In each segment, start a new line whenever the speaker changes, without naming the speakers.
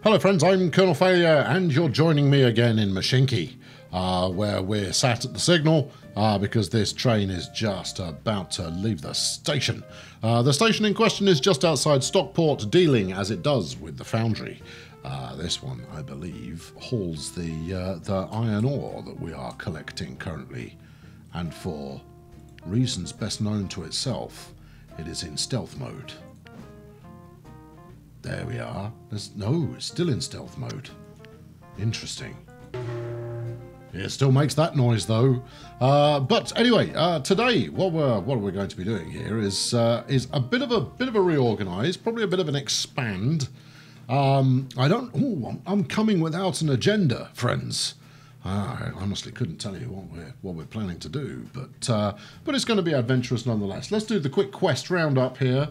Hello friends, I'm Colonel Failure and you're joining me again in Mashinky, where we're sat at the signal because this train is just about to leave the station. The station in question is just outside Stockport, dealing as it does with the foundry. This one, I believe, hauls the iron ore that we are collecting currently, and for reasons best known to itself, it is in stealth mode. There we are. No, it's still in stealth mode. Interesting. It still makes that noise though. But anyway, today what we're going to be doing here is a bit of a reorganize, probably a bit of an expand. I'm coming without an agenda, friends. I honestly couldn't tell you what we're planning to do, but it's going to be adventurous nonetheless. Let's do the quick quest roundup here.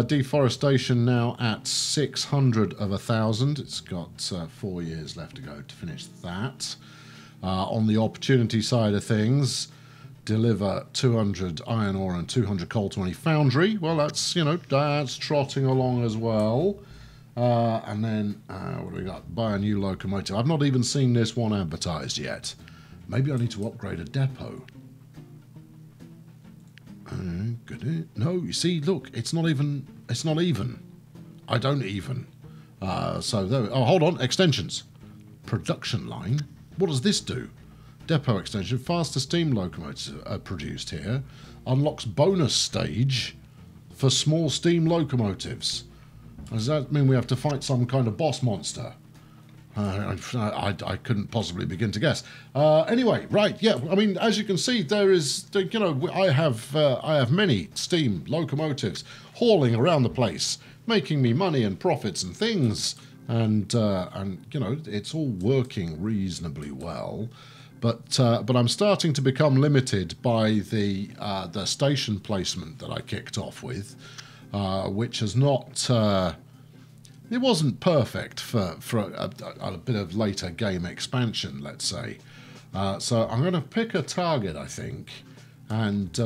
Deforestation now at 600 of 1,000. It's got 4 years left to go to finish that. On the opportunity side of things, deliver 200 iron ore and 200 coal to any foundry. Well, that's, that's trotting along as well. And then, what do we got? Buy a new locomotive. I've not even seen this one advertised yet. Maybe I need to upgrade a depot. No, you see, look, it's not even. I don't even. So there. Oh, hold on. Extensions. Production line. What does this do? Depot extension. Faster steam locomotives are produced here. Unlocks bonus stage for small steam locomotives. Does that mean we have to fight some kind of boss monster? I couldn't possibly begin to guess. Anyway, right, yeah. I mean, as you can see, there is, I have many steam locomotives hauling around the place, making me money and profits and things, and it's all working reasonably well. But I'm starting to become limited by the station placement that I kicked off with, which has not. It wasn't perfect for a bit of later game expansion, let's say. So I'm going to pick a target, I think, and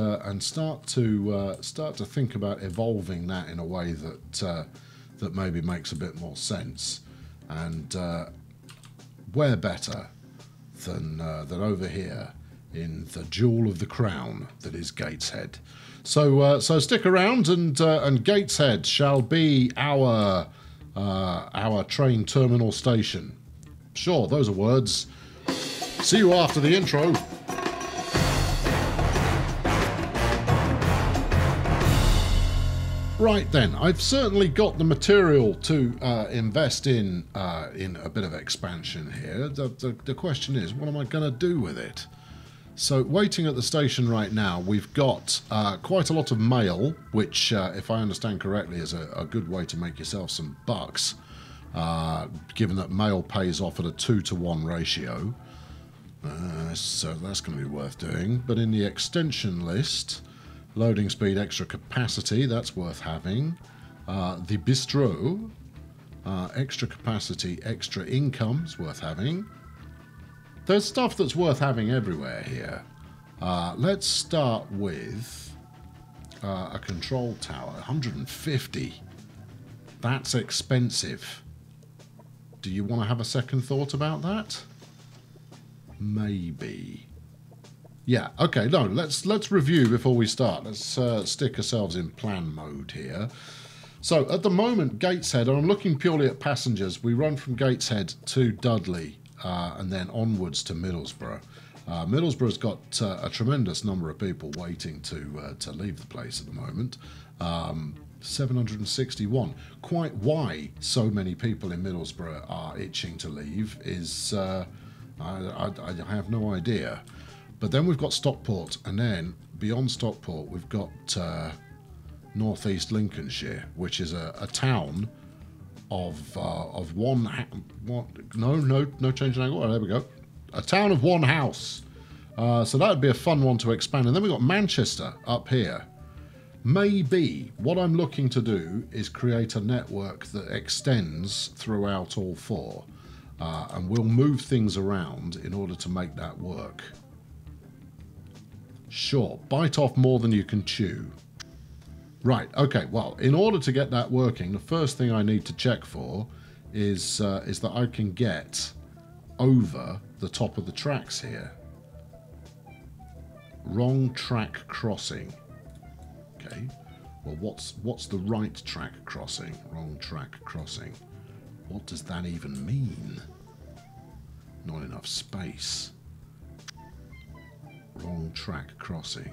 start to think about evolving that in a way that maybe makes a bit more sense. And where better than over here in the jewel of the crown that is Gateshead. So stick around, and Gateshead shall be our train terminal station. Sure, those are words. See you after the intro. Right then, I've certainly got the material to invest in a bit of expansion here. The question is, what am I going to do with it? So, waiting at the station right now, we've got quite a lot of mail, which, if I understand correctly, is a good way to make yourself some bucks, given that mail pays off at a 2-to-1 ratio. So that's going to be worth doing. But in the extension list, loading speed, extra capacity, that's worth having. The bistro, extra capacity, extra income is worth having. There's stuff that's worth having everywhere here. Let's start with a control tower. 150. That's expensive. Do you want to have a second thought about that? Maybe. Yeah, okay, no, let's review before we start. Let's stick ourselves in plan mode here. So, at the moment, Gateshead, and I'm looking purely at passengers, we run from Gateshead to Dudley. And then onwards to Middlesbrough. Middlesbrough's got a tremendous number of people waiting to leave the place at the moment. 761. Quite why so many people in Middlesbrough are itching to leave is I have no idea. But then we've got Stockport, and then beyond Stockport we've got northeast Lincolnshire, which is a town of one no change in angle. Oh, there we go. A town of one house. So that would be a fun one to expand. And then we've got Manchester up here. Maybe what I'm looking to do is create a network that extends throughout all four, and we'll move things around in order to make that work. Sure, bite off more than you can chew. Right, okay, well, in order to get that working, the first thing I need to check for is that I can get over the top of the tracks here. Wrong track crossing. Okay. Well, what's the right track crossing? Wrong track crossing. What does that even mean? Not enough space. Wrong track crossing.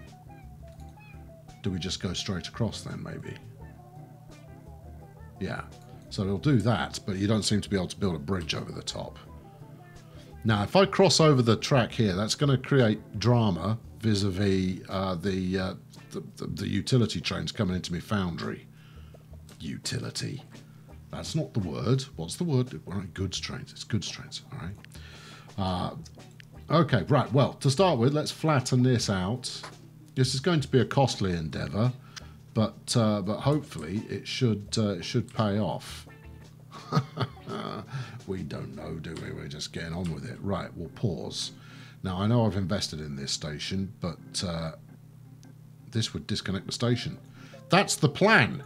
Do we just go straight across then, maybe? Yeah. So it'll do that, but you don't seem to be able to build a bridge over the top. Now, if I cross over the track here, that's going to create drama vis-a-vis the utility trains coming into my foundry. Utility. That's not the word. What's the word? Right, goods trains. It's goods trains. All right. Okay, right. Well, to start with, let's flatten this out. This is going to be a costly endeavour, but hopefully it should pay off. We don't know, do we? We're just getting on with it. Right, we'll pause. Now, I know I've invested in this station, but this would disconnect the station. That's the plan.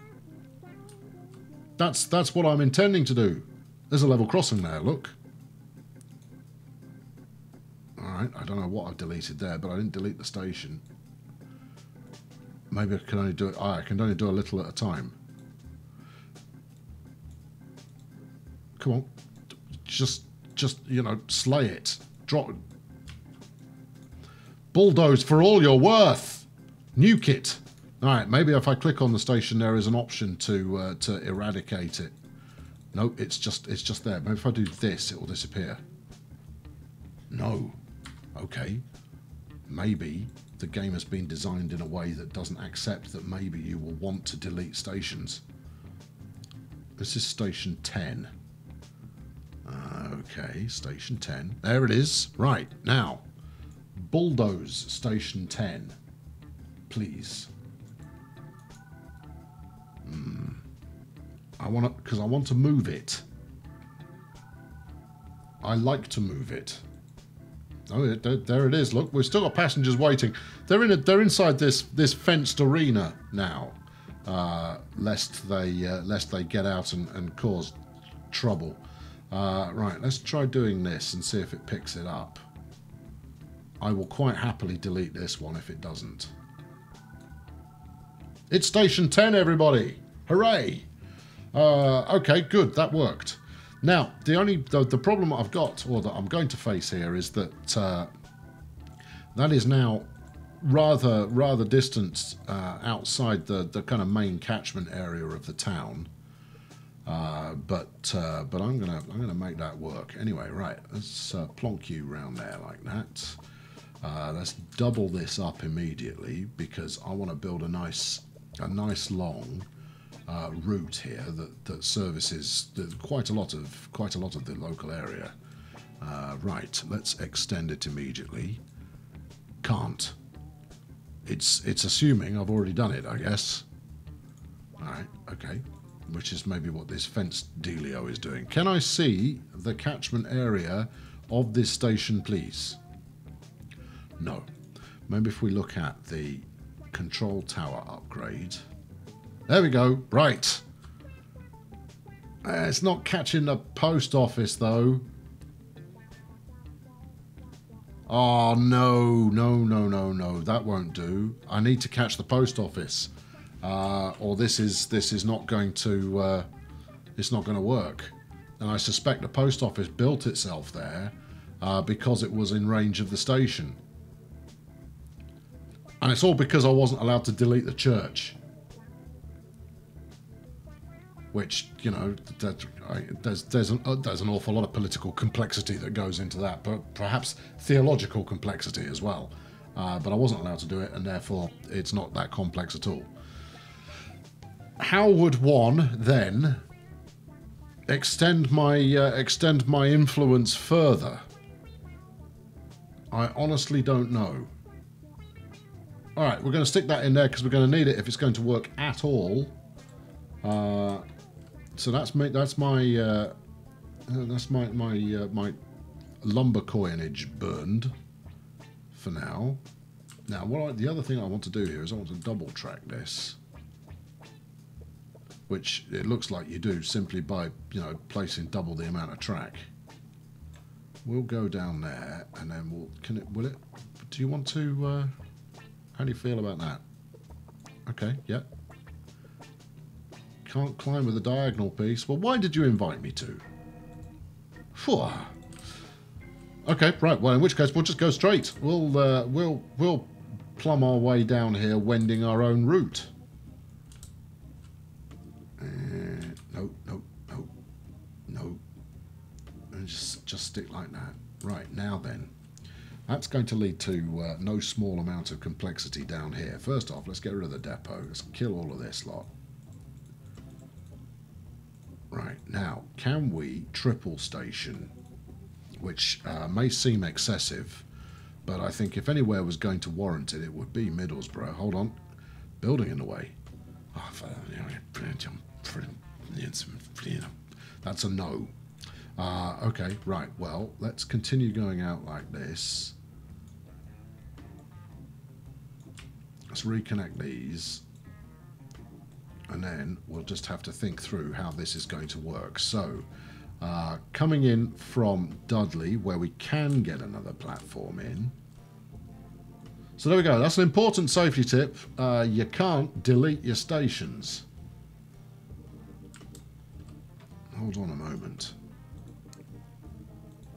That's what I'm intending to do. There's a level crossing there, look. Alright, I don't know what I've deleted there, but I didn't delete the station. Maybe I can only do it... I can only do a little at a time. Come on. Just you know, slay it. Drop... Bulldoze for all you're worth. Nuke it. Alright, maybe if I click on the station there is an option to eradicate it. No, it's just there. Maybe if I do this, it will disappear. No. Okay. Maybe the game has been designed in a way that doesn't accept that maybe you will want to delete stations. This is station 10. Okay, station 10. There it is. Right, now. Bulldoze station 10. Please. Because I want to move it. I like to move it. Oh, there it is. Look, we've still got passengers waiting. They're inside this fenced arena now, lest they get out and cause trouble. Right, let's try doing this and see if it picks it up. I will quite happily delete this one if it doesn't. It's station 10, everybody! Hooray! Okay, good. That worked. Now, the problem I've got, or that I'm going to face here, is that that is now rather distant outside the kind of main catchment area of the town. But I'm gonna make that work anyway. Right, let's plonk you round there like that. Let's double this up immediately because I want to build a nice long route here that services quite a lot of the local area. Right, let's extend it immediately. Can't. It's assuming I've already done it, I guess. All right, okay. Which is maybe what this fence dealio is doing. Can I see the catchment area of this station, please? No. Maybe if we look at the control tower upgrade. There we go. Right. It's not catching the post office, though. Oh, no. That won't do. I need to catch the post office. Or this is not going to it's not going to work. And I suspect the post office built itself there because it was in range of the station. And it's all because I wasn't allowed to delete the church. Which, you know, there's an awful lot of political complexity that goes into that, but perhaps theological complexity as well. But I wasn't allowed to do it, and therefore it's not that complex at all. How would one then extend my influence further? I honestly don't know. All right, we're going to stick that in there because we're going to need it if it's going to work at all. So that's my lumber coinage burned for now. Now, the other thing I want to do here is I want to double track this. which it looks like you do simply by, you know, placing double the amount of track. We'll go down there, and then will it, do you want to, how do you feel about that? Okay, yeah. Can't climb with a diagonal piece. Well, why did you invite me to? Phew. Okay, right. Well, in which case, we'll just go straight. We'll plumb our way down here, wending our own route. No. And just stick like that. Right, now then. That's going to lead to no small amount of complexity down here. First off, let's get rid of the depot. Let's kill all of this lot. Right, now, can we triple station? Which may seem excessive, but I think if anywhere was going to warrant it, it would be Middlesbrough. Hold on. Building in the way. Oh, that's a no. Okay, right. Well, let's continue going out like this. Let's reconnect these. And then we'll just have to think through how this is going to work. So, coming in from Dudley, where we can get another platform in. So there we go. That's an important safety tip. You can't delete your stations. Hold on a moment.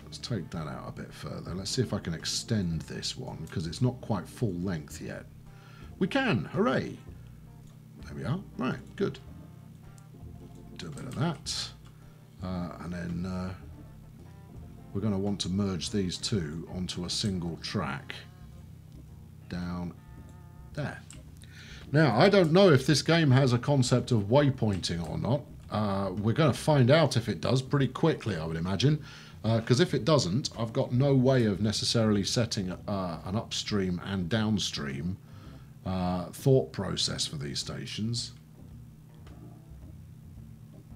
Let's take that out a bit further. Let's see if I can extend this one, because it's not quite full length yet. We can! Hooray! There we are. Right, good. Do a bit of that. And then we're going to want to merge these two onto a single track down there. Now, I don't know if this game has a concept of waypointing or not. We're going to find out if it does pretty quickly, I would imagine. Because if it doesn't, I've got no way of necessarily setting an upstream and downstream thought process for these stations.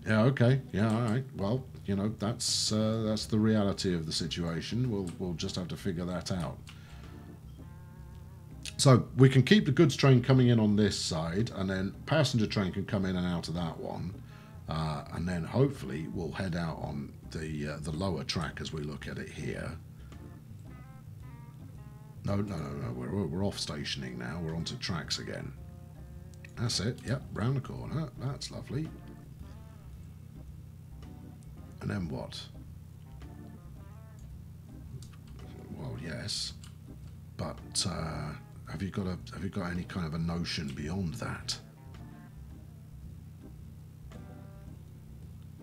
Yeah, okay. Yeah, all right. Well, you know, that's the reality of the situation. We'll just have to figure that out. So we can keep the goods train coming in on this side, and then passenger train can come in and out of that one, and then hopefully we'll head out on the lower track as we look at it here. No. We're off stationing now. We're onto tracks again. That's it. Yep, round the corner. That's lovely. And then what? Well, yes, but have you got any kind of a notion beyond that?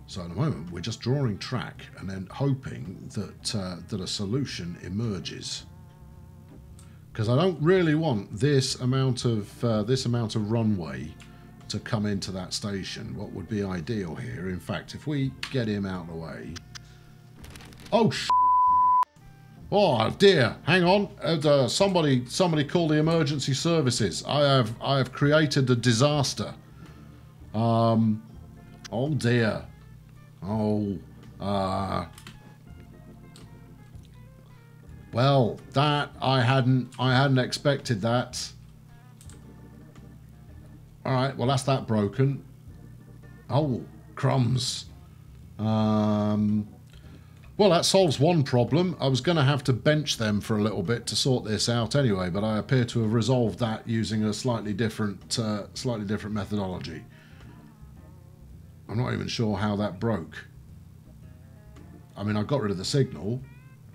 So at the moment we're just drawing track and then hoping that a solution emerges. Because I don't really want this amount of runway to come into that station. What would be ideal here? In fact, if we get him out of the way. Oh, oh dear! Hang on. Somebody call the emergency services. I have created a disaster. Oh dear. Oh. Well, that I hadn't expected that. All right, well that's that broken. Oh, crumbs. Well, that solves one problem. I was going to have to bench them for a little bit to sort this out anyway, but I appear to have resolved that using a slightly different methodology. I'm not even sure how that broke. I mean, I got rid of the signal,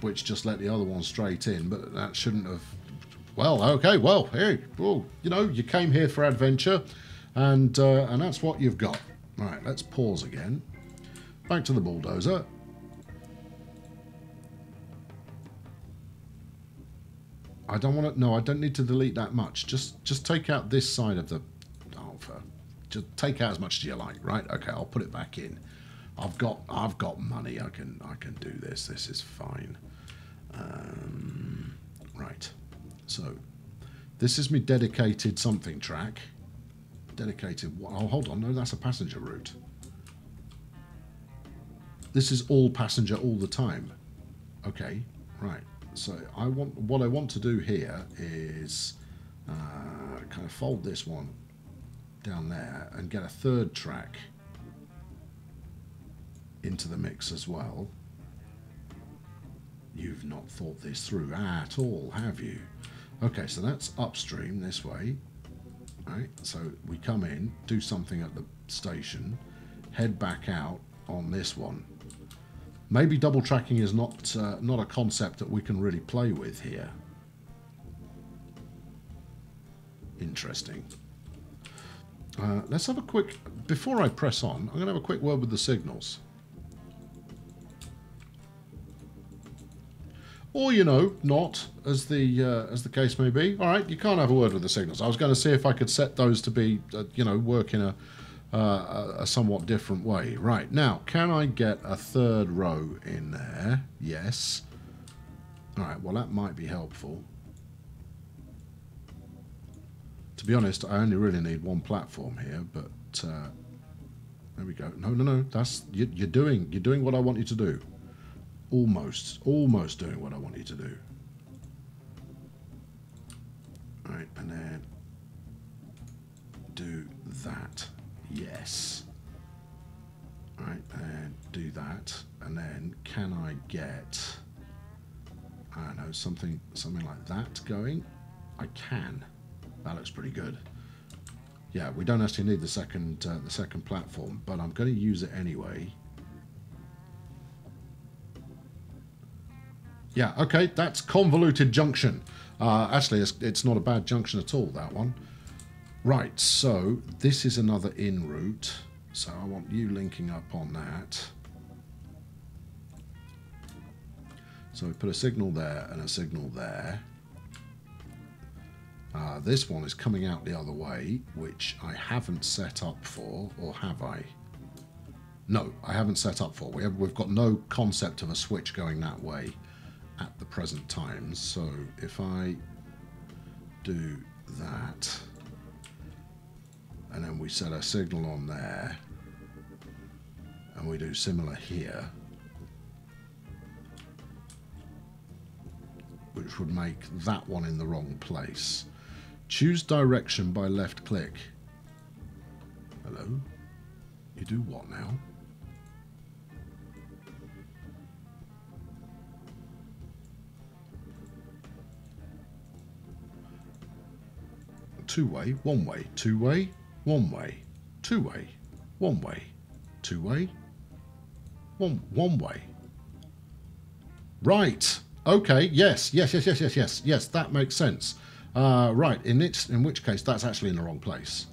which just let the other one straight in, but that shouldn't have... Well, okay, well, hey, well, you know, you came here for adventure, and that's what you've got. All right, let's pause again. Back to the bulldozer. I don't want to... No, I don't need to delete that much. Just take out this side of the... Oh, just take out as much as you like, right? Okay, I'll put it back in. I've got money. I can do this. This is fine. Right. So, this is me dedicated something track. Dedicated... Oh, hold on. No, that's a passenger route. This is all passenger all the time. Okay, right. So what I want to do here is kind of fold this one down there and get a third track into the mix as well. You've not thought this through at all, have you? Okay, so that's upstream this way. Right, so we come in, do something at the station, head back out on this one. Maybe double tracking is not a concept that we can really play with here. Interesting. Let's have a quick, before I press on, I'm going to have a quick word with the signals. Or, you know, not, as the case may be. All right, you can't have a word with the signals. I was going to see if I could set those to be, you know, work in a somewhat different way. Right, now, can I get a third row in there? Yes. All right, well, that might be helpful. To be honest, I only really need one platform here, but there we go. No, that's you're doing what I want you to do. Almost doing what I want you to do. All right, and then do that. Yes. All right, and do that, and then can I get, I don't know, something like that going? I can. That looks pretty good. Yeah, we don't actually need the second platform, but I'm going to use it anyway. Yeah, okay, that's convoluted junction. Actually, it's not a bad junction at all, that one. Right, so this is another in route. So I want you linking up on that. So we put a signal there and a signal there. This one is coming out the other way, which I haven't set up for, or have I? No, I haven't set up for. We've got no concept of a switch going that way at the present time. So if I do that, and then we set a signal on there, and we do similar here, which would make that one in the wrong place. Choose direction by left click. Hello? You do what now? Two-way, one-way, two-way, one-way, two-way, one-way, two-way, one-way. Right. Okay. Yes. That makes sense. Right. In which case, that's actually in the wrong place.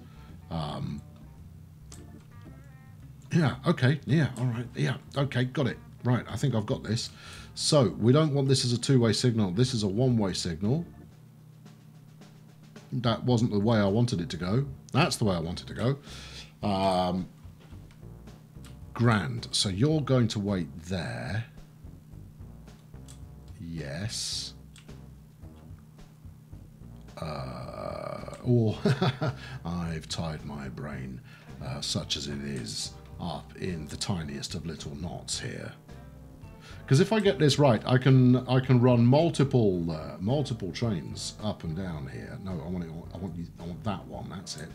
Yeah. Okay. Yeah. All right. Yeah. Okay. Got it. Right. I think I've got this. So we don't want this as a two-way signal. This is a one-way signal. That wasn't the way I wanted it to go. That's the way I wanted to go. Grand. So you're going to wait there. Yes. Or I've tied my brain, such as it is, up in the tiniest of little knots here. Because if I get this right, I can run multiple trains up and down here. No, I want that one. That's it.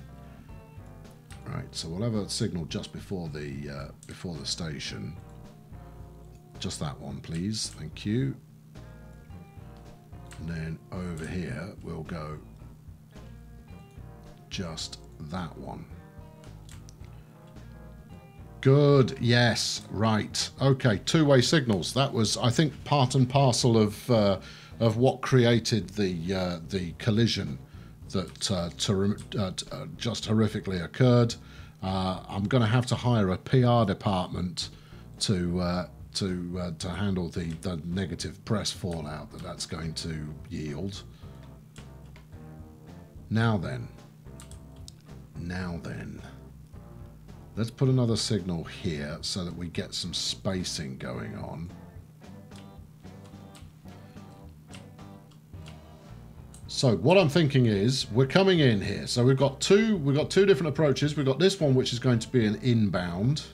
Right. So we'll have a signal just before the station. Just that one, please. Thank you. And then over here we'll go just that one. Good. Yes. Right. Okay. Two-way signals. That was, I think, part and parcel of what created the collision that just horrifically occurred. I'm going to have to hire a PR department to handle the negative press fallout that's going to yield. Now then. Let's put another signal here so that we get some spacing going on. So what I'm thinking is we're coming in here. So we've got two different approaches. We've got this one, which is going to be an inbound.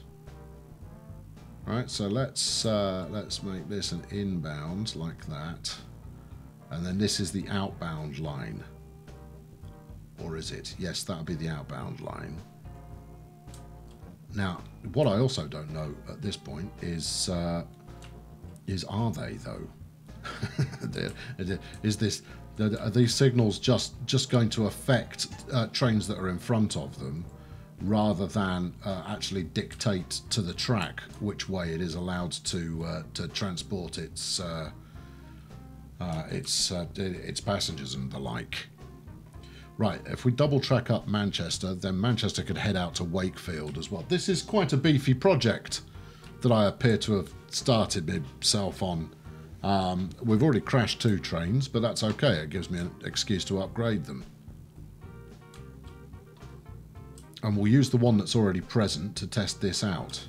All right, so let's make this an inbound like that. And then this is the outbound line. Or is it? Yes, that'll be the outbound line. Now, What I also don't know at this point is are they though? Are these signals just going to affect trains that are in front of them, rather than actually dictate to the track which way it is allowed to transport its passengers and the like? Right, if we double track up Manchester, then Manchester could head out to Wakefield as well. This is quite a beefy project that I appear to have started myself on. We've already crashed 2 trains, but that's okay. It gives me an excuse to upgrade them. And we'll use the one that's already present to test this out.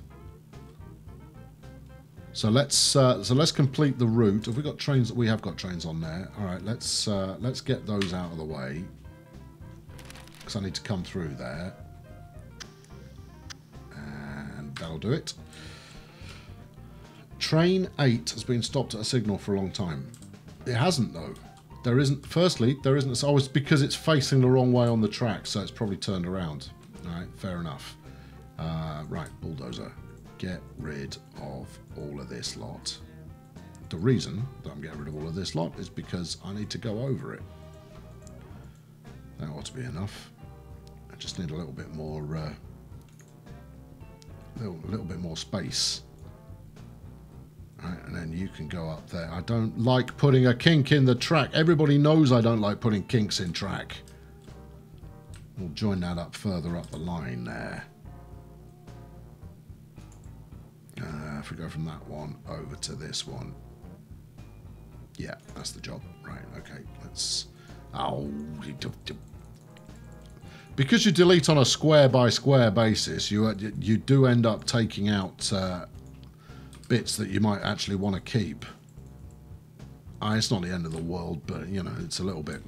So let's complete the route. Have we got trains? We have got trains on there. All right, let's get those out of the way, because I need to come through there, and that'll do it. Train 8 has been stopped at a signal for a long time. It hasn't though. There isn't. Firstly, there isn't. Oh, it's because it's facing the wrong way on the track, so it's probably turned around. All right, fair enough. Right, bulldozer. Get rid of all of this lot. The reason that I'm getting rid of all of this lot is because I need to go over it. That ought to be enough. I just need a little bit more, little bit more space. Right, and then you can go up there. I don't like putting a kink in the track. Everybody knows I don't like putting kinks in track. We'll join that up further up the line there. If we go from that one over to this one. Yeah, that's the job. Right, okay. Let's... Oh... Because you delete on a square by square basis, you do end up taking out bits that you might actually want to keep. It's not the end of the world, but you know, it's a little bit.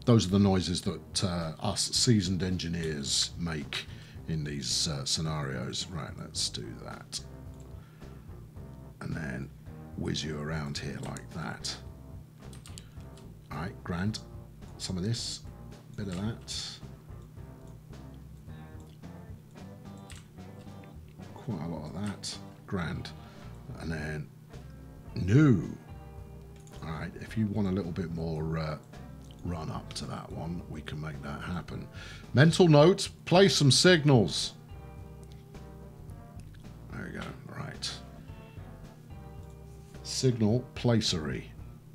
Those are the noises that us seasoned engineers make in these scenarios. Right, let's do that, and then whiz you around here like that. All right, grand. Some of this, bit of that. Quite a lot of that. Grand. And then new. Alright, if you want a little bit more run up to that one, we can make that happen. Mental note, play some signals. There we go. Right. Signal placery.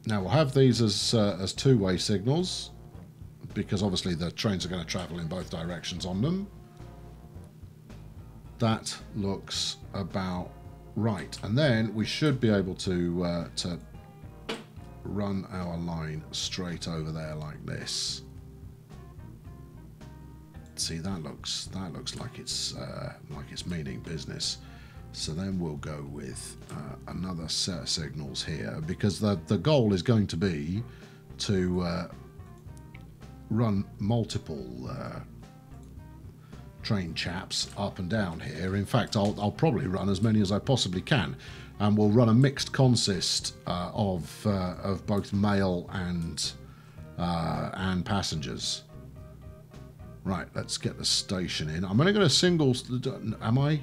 Now we'll have these as two-way signals, because obviously the trains are going to travel in both directions on them. That looks about right, and then we should be able to run our line straight over there like this. See, that looks like it's meaning business. So then we'll go with another set of signals here, because the goal is going to be to run multiple train chaps up and down here. In fact, I'll probably run as many as I possibly can, and we'll run a mixed consist of both mail and passengers. Right, let's get the station in. I'm only going to single. Am I?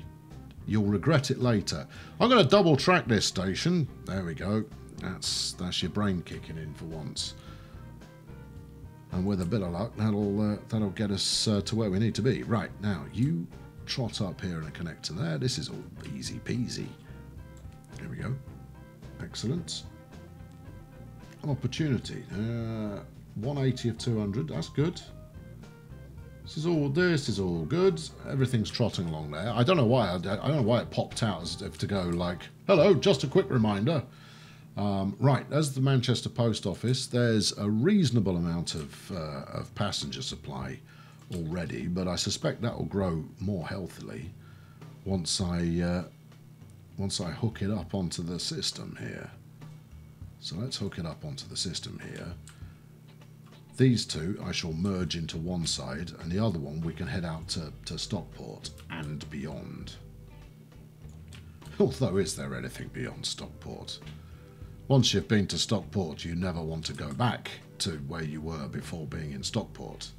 You'll regret it later. I'm going to double track this station. There we go. That's your brain kicking in for once. And with a bit of luck, that'll get us to where we need to be. Right, now, you trot up here and connect to there. This is all easy peasy. Here we go. Excellent. Opportunity. 180 of 200. That's good. This is all good. Everything's trotting along there. I don't know why. I don't know why it popped out as if to go like, hello, just a quick reminder. Right, as the Manchester Post Office, there's a reasonable amount of passenger supply already, but I suspect that will grow more healthily once I hook it up onto the system here. So let's hook it up onto the system here. These two I shall merge into one side, and the other one we can head out to Stockport and beyond. Although, is there anything beyond Stockport? Once you've been to Stockport, you never want to go back to where you were before being in Stockport,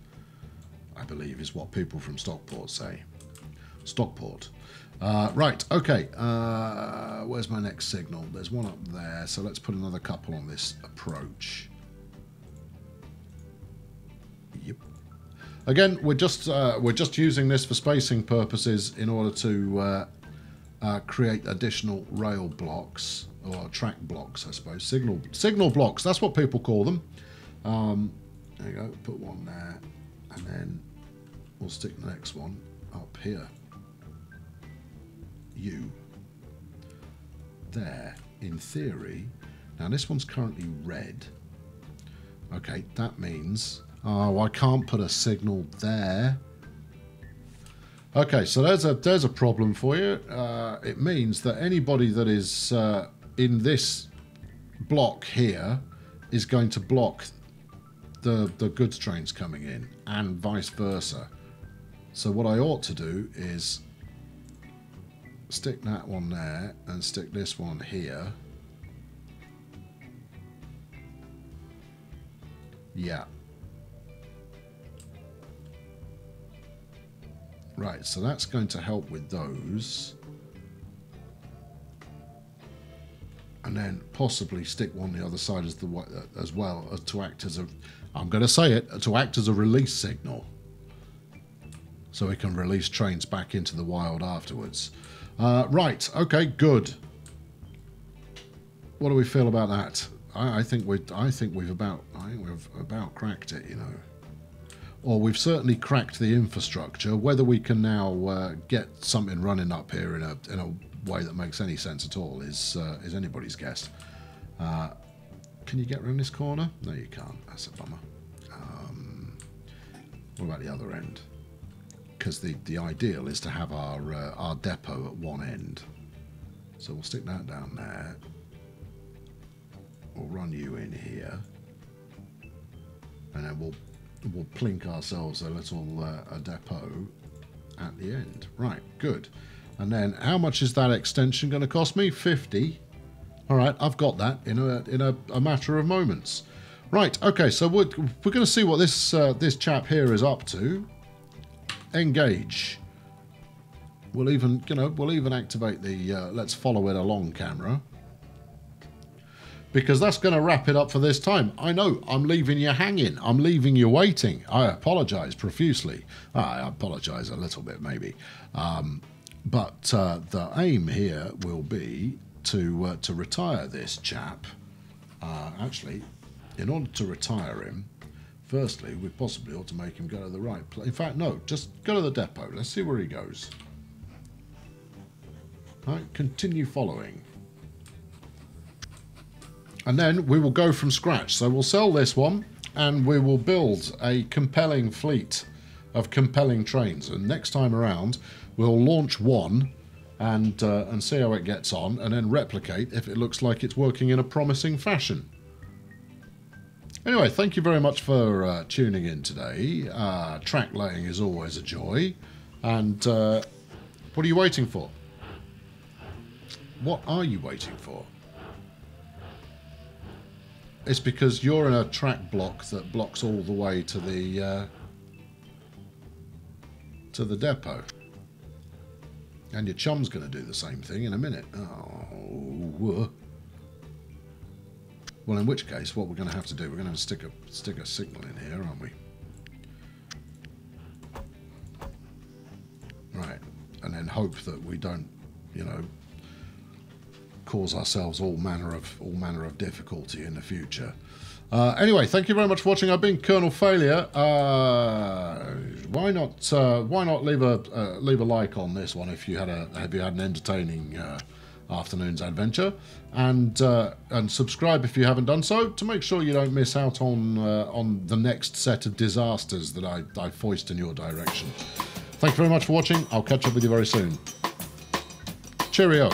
I believe is what people from Stockport say. Stockport. Right, okay. Where's my next signal? There's one up there, so let's put another couple on this approach. Yep. Again, we're just using this for spacing purposes in order to create additional rail blocks, or track blocks, I suppose. Signal blocks, that's what people call them. There you go, put one there, and then we'll stick the next one up here. You. There, in theory. Now this one's currently red. Okay, that means... Oh, I can't put a signal there. Okay, so there's a problem for you. It means that anybody that is in this block here is going to block the goods trains coming in, and vice versa. So what I ought to do is stick that one there and stick this one here. Yeah. Right, so that's going to help with those. And then possibly stick one on the other side as well to act as a, I'm going to say it, to act as a release signal. So we can release trains back into the wild afterwards. Right, okay, good. What do we feel about that? I think we've about cracked it, you know. Or we've certainly cracked the infrastructure. Whether we can now get something running up here in a way that makes any sense at all is anybody's guess. Can you get around this corner? No, you can't. That's a bummer. What about the other end? Because the ideal is to have our depot at one end. So we'll stick that down there. We'll run you in here, and then we'll plink ourselves a little a depot at the end. Right, good. And then how much is that extension going to cost me? 50. All right, I've got that in a matter of moments. Right, okay, so we're going to see what this chap here is up to. Engage. We'll even activate the let's follow it along camera, because that's going to wrap it up for this time. I know, I'm leaving you hanging. I'm leaving you waiting. I apologise profusely. I apologise a little bit, maybe. But the aim here will be to retire this chap. Actually, in order to retire him, firstly, we possibly ought to make him go to the right place. In fact, no, just go to the depot. Let's see where he goes. All right, continue following. And then we will go from scratch. So we'll sell this one, and we will build a compelling fleet of compelling trains. And next time around, we'll launch one and see how it gets on, and then replicate if it looks like it's working in a promising fashion. Anyway, thank you very much for tuning in today. Track laying is always a joy. And what are you waiting for? What are you waiting for? It's because you're in a track block that blocks all the way to the depot. And your chum's going to do the same thing in a minute. Oh. Well, in which case, what we're going to have to do, we're going to stick a signal in here, aren't we? Right. And then hope that we don't, you know, cause ourselves all manner of difficulty in the future. Anyway, thank you very much for watching. I've been Colonel Failure. Why not leave a like on this one if you had an entertaining afternoon's adventure, and subscribe if you haven't done so, to make sure you don't miss out on the next set of disasters that I foist in your direction. Thank you very much for watching. I'll catch up with you very soon. Cheerio.